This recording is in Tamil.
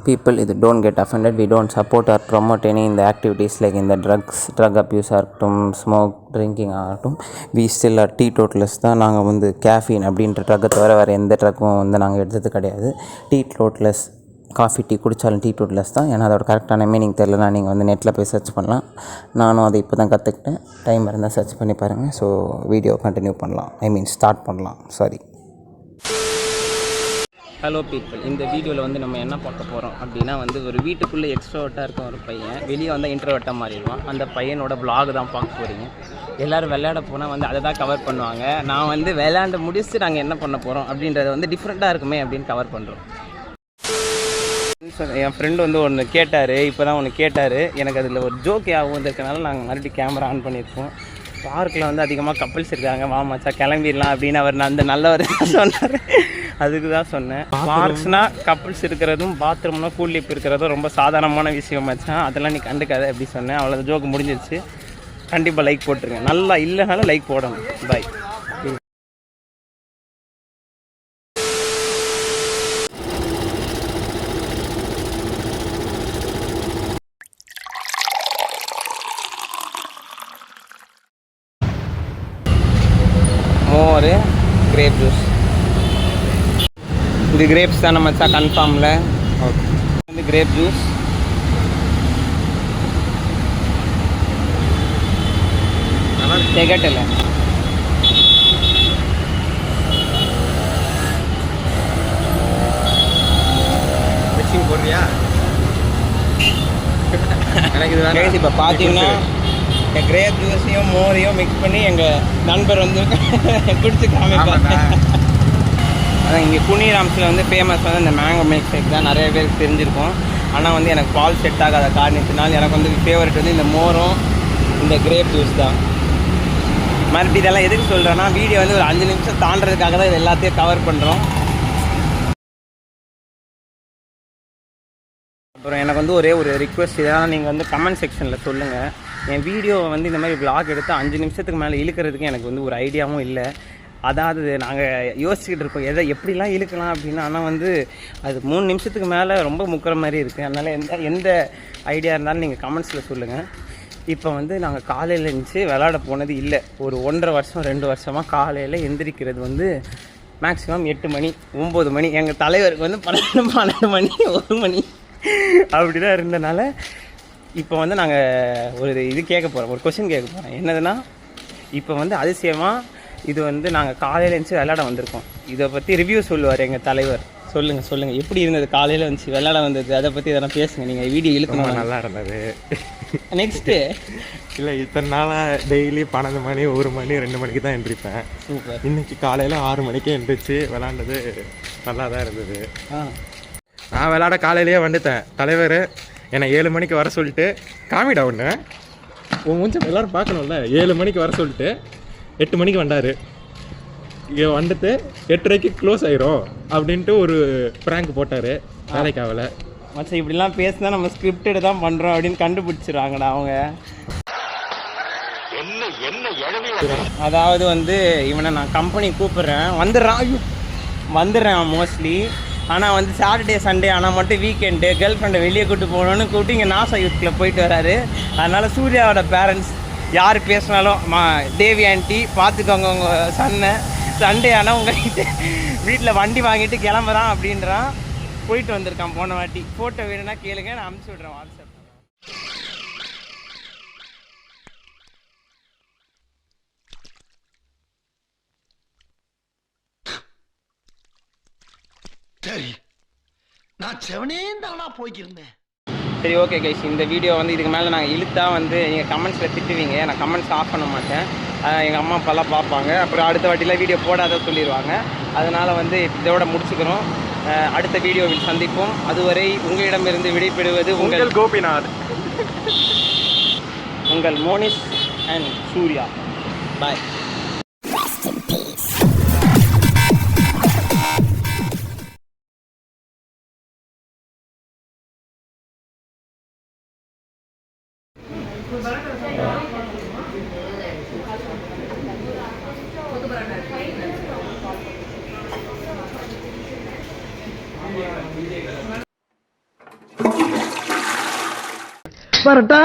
people, don't get offended. We don't support or promote any in the activities like in the drug abuse ஆகட்டும், smoke drinking ஆகட்டும். we still are teetotalers தான். நாங்கள் வந்து கேஃபீன் அப்படின்ற ட்ரக்கை தவிர வேறு எந்த ட்ரக்கும் வந்து நாங்கள் எடுத்தது கிடையாது. teetotalers, காஃபி டீ குடித்தாலும் டீடோட்டலர்ஸ் தான். ஏன்னா அதோட கரெக்டான மீனிங் தெரியலனா நீங்கள் வந்து நெட்டில் போய் சர்ச் பண்ணலாம். நானும் அதை இப்போ தான் கற்றுக்கிட்டேன். டைம் இருந்தால் சர்ச் பண்ணி பாருங்கள். ஸோ வீடியோ கண்டினியூ பண்ணலாம், ஸ்டார்ட் பண்ணலாம். சாரி. ஹலோ பீப்புள், இந்த வீடியோவில் வந்து நம்ம என்ன பார்க்க போகிறோம் அப்படின்னா வந்து ஒரு வீட்டுக்குள்ளே எக்ஸ்ட்ரோவர்ட்டாக இருக்கும் ஒரு பையன், வெளியே வந்தால் இன்ட்ரோவர்ட்டாக மாறிடுவான். அந்த பையனோட vlog தான் பார்க்க போகிறீங்க. எல்லோரும் விளையாட போனால் வந்து அதை தான் கவர் பண்ணுவாங்க. நான் வந்து விளையாண்டு முடிச்சுட்டு நாங்கள் என்ன பண்ண போகிறோம் அப்படின்றத வந்து டிஃப்ரெண்ட்டாக இருக்குமே அப்படின்னு கவர் பண்ணுறோம். என் ஃப்ரெண்டு வந்து ஒன்று கேட்டார், இப்போ தான் ஒன்று கேட்டார். எனக்கு அதில் ஒரு ஜோக் ஆகும் இருக்கனால நாங்கள் மறுபடியும் கேமரா ஆன் பண்ணியிருக்கோம். பார்க்கில் வந்து அதிகமாக கப்பிள்ஸ் இருக்காங்க, வா மச்சா கிளம்பிடலாம் அப்படின்னு அவர் அந்த நல்லவர் சொன்னார். அதுக்கு தான் சொன்னேன். பார்க்ஸ்னால் கப்பிள்ஸ் இருக்கிறதும் பாத்ரூம்னா கூலிப் இருக்கிறதும் ரொம்ப சாதாரணமான விஷயம் மச்சான், அதெல்லாம் நீ கண்டுக்காத அப்படி சொன்னேன். அவ்வளோ ஜோக்கு முடிஞ்சிருச்சு. கண்டிப்பாக லைக் போட்டுருங்க. நல்லா இல்லைனாலும் லைக் போடணும். பாய். மோர், கிரேப் ஜூஸ். இது கிரேப்ஸ் தானே மச்சா கன்ஃபார்மில்? ஓகே. வந்து கிரேப் ஜூஸ், திகட்டலை. போடுறியா? எனக்கு இதுதான். இப்போ பார்த்தீங்கன்னா கிரேப் ஜூஸையும் மோரையும் மிக்ஸ் பண்ணி எங்கள் நண்பர் வந்து குடிச்சு காமிப்பாங்க. அதான் இங்கே குனிராம்ஸில் வந்து ஃபேமஸ் வந்து இந்த மேங்கோ மில்க் ஷேக் தான். நிறைய பேருக்கு தெரிஞ்சிருக்கும். ஆனால் வந்து எனக்கு பால் செட் ஆகாத காரணத்தினால் எனக்கு வந்து ஃபேவரட் வந்து இந்த மோரும் இந்த கிரேப் ஜூஸ் தான். மறுபடியும் இதெல்லாம் எதுக்கு சொல்கிறேன்னா, வீடியோ வந்து ஒரு 5 நிமிஷம் தாண்டதுக்காக தான் இது எல்லாத்தையும் கவர் பண்ணுறோம். அப்புறம் எனக்கு வந்து ஒரே ஒரு ரிக்வெஸ்ட், இதெல்லாம் நீங்கள் வந்து கமெண்ட் செக்ஷனில் சொல்லுங்கள். என் வீடியோவை வந்து இந்த மாதிரி vlog எடுத்து 5 நிமிஷத்துக்கு மேலே இழுக்கிறதுக்கு எனக்கு வந்து ஒரு ஐடியாவும் இல்லை. அதாவது நாங்கள் யோசிச்சுக்கிட்டு இருக்கோம் எப்படிலாம் இழுக்கலாம் அப்படின்னு. ஆனால் வந்து அது 3 நிமிஷத்துக்கு மேலே ரொம்ப முக்கிற மாதிரி இருக்குது. அதனால் எந்த ஐடியா இருந்தாலும் நீங்கள் கமெண்ட்ஸில் சொல்லுங்கள். இப்போ வந்து நாங்கள் காலையில் இருந்துச்சு விளையாட போனது இல்லை. ஒரு 1.5 வருஷம் 2 வருஷமாக காலையில் எந்திரிக்கிறது வந்து மேக்ஸிமம் 8 மணி 9 மணி. எங்கள் தலைவருக்கு வந்து 12 மணி 1 மணி அப்படி தான் இருந்தனால இப்போ வந்து நாங்கள் ஒரு இது கேட்க போகிறோம், ஒரு கொஷின் கேட்க போகிறோம். என்னதுன்னா, இப்போ வந்து அதிசயமாக இது வந்து நாங்கள் காலையில் இருந்துச்சு விளையாட வந்திருக்கோம். இதை பற்றி ரிவ்யூ சொல்லுவார் எங்கள் தலைவர். சொல்லுங்கள் எப்படி இருந்தது காலையில் வந்துச்சு விளையாட வந்தது, அதை பற்றி இதெல்லாம் பேசுங்க. நீங்கள் வீடியோ இழுக்கணும். நல்லா இருந்தது. நெக்ஸ்ட்டு இல்லை, இத்தனை நாளாக டெய்லி 12 மணி 1 மணி 2 மணிக்கு தான் எந்திரிப்பேன். சூப்பர். இன்றைக்கி காலையில் 6 மணிக்கே எந்திரிச்சு விளாண்டது நல்லா தான் இருந்தது. நான் விளையாட காலையிலேயே வந்துட்டேன். தலைவர் என்னை 7 மணிக்கு வர சொல்லிட்டு, காமிடா ஒன்று உன் கொஞ்சம் எல்லோரும் பார்க்கணும்ல, 7 மணிக்கு வர சொல்லிட்டு 8 மணிக்கு வந்தார். இங்கே வந்துட்டு 8:30க்கு க்ளோஸ் ஆயிரும் அப்படின்ட்டு ஒரு ப்ராங்க் போட்டார். வேலைக்காகல மச்சா இப்படிலாம் பேசினா நம்ம ஸ்கிரிப்டட் தான் பண்ணுறோம் அப்படின்னு கண்டுபிடிச்சிடுறாங்கடா அவங்க. அதாவது வந்து இவனை நான் கம்பெனி கூப்பிட்றேன், வந்துடுறேன் மோஸ்ட்லி. ஆனால் வந்து சாட்டர்டே சண்டே ஆனால் மட்டும் வீக்கெண்டு கேர்ள் ஃப்ரெண்டை வெளியே கூப்பிட்டு போகணுன்னு கூப்பிட்டு இங்கே நாசா யூத் கிளப் போயிட்டு வராரு. அதனால் சூர்யாவோட பேரண்ட்ஸ் யார் பேசினாலும் தேவி ஆண்டி பார்த்துக்கோங்க உங்கள் சன்னை. சண்டே ஆனால் உங்கள்கிட்ட வீட்டில் வண்டி வாங்கிட்டு கிளம்புறான் அப்படின்றான். போயிட்டு வந்திருக்கான் போன வாட்டி. ஃபோட்டோ வேணும்னா கேளுங்க, நான் அனுப்பிச்சி விட்றேன் வாட்ஸ்அப். சரி, நான் செவனேந்தானா போய்க்கிருந்தேன். சரி, ஓகே கைஸ், இந்த வீடியோ வந்து இதுக்கு மேலே நாங்கள் இழுத்தா வந்து நீங்கள் கமெண்ட்ஸில் திட்டுவீங்க. நான் கமெண்ட்ஸ் ஆஃப் பண்ண மாட்டேன். எங்கள் அம்மா அப்பாலாம் பார்ப்பாங்க. அப்புறம் அடுத்த வாட்டிலாம் வீடியோ போடாத சொல்லிடுவாங்க. அதனால் வந்து இதோட முடிச்சுக்கிறோம். அடுத்த வீடியோவில் சந்திப்போம். அதுவரை உங்களிடமிருந்து விடைபெறுவது உங்கள் கோபிநாத், உங்கள் மோனிஷ் அண்ட் சூர்யா. பாய். வரட்டா